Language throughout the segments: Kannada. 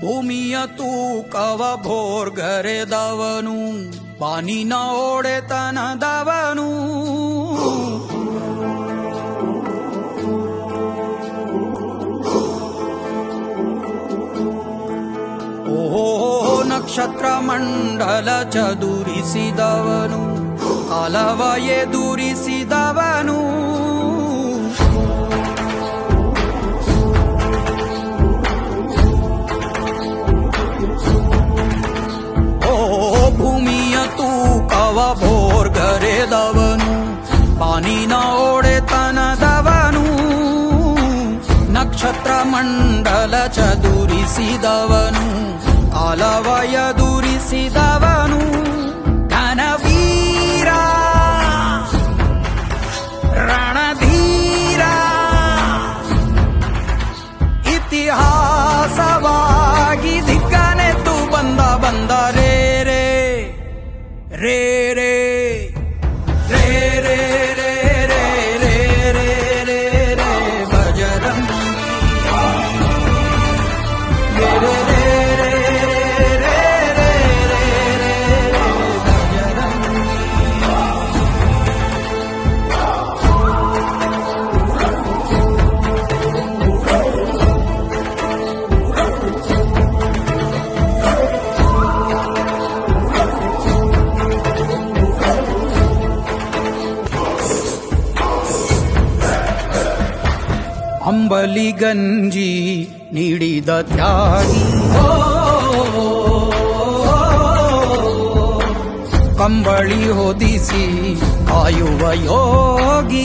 ಭೂಮಿಯ ತೂಕವ ಭೋರ್ಗರೆದವನು ಬಾನಿನ ಒಡೆತನದವನು ಓಹೋ ನಕ್ಷತ್ರ ಮಂಡಲ ಚದುರಿಸಿದವನು ಕಾಲವ ಎದುರಿಸಿದವನು ಭೂಮಿಯ ತೂಕವ ಭೋರ್ಗರೆದವನು ಬಾನಿನ ಒಡೆತನದವನು ನಕ್ಷತ್ರ ಮಂಡಲ ಚದುರಿಸಿದವನು ಕಾಲವ ಎದುರಿಸಿದವನು ಘನವೀರ ರಣಧೀರ ಇತಿಹಾಸವಾಗಿ ದಿಕ್ಕನೆತ್ತು ಬಂದ ರೇ ರೇ ರೇ ರೇ ರೇ ರೇ ರೇ ರೇ ರೇ ರೇ ರೇ ರೇ ಬಜರಂಗಿ ರೇ ರೇ ರೇ ರೇ ರೇ ರೇ ರೇ ರೇ ಬಜರಂಗಿ ಅಂಬಲಿ ಗಂಜಿ ನೀಡಿದ ತ್ಯಾಗಿ ಕಂಬಳಿ ಹೊದಿಸಿ ಕಾಯುವ ಯೋಗಿ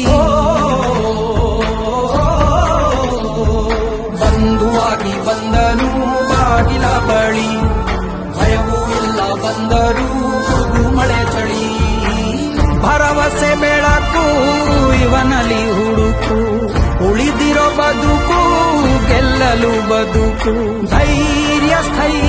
ಬಂಧುವಾಗಿ ಬಂದನು ಬಾಗಿಲ ಬಳಿ ಭಯವೂ ಇಲ್ಲ ಬಂದರು ಮಳೆ ಚಳಿ ಭರವಸೆ ಬೆಳಕು ಇವನಲ್ಲಿ ಹುಡುಕು ಉಳಿದಿರೋ ಬದುಕು ಗೆಲ್ಲಲು ಬದುಕು ಧೈರ್ಯ ಸ್ಥೈರ್ಯ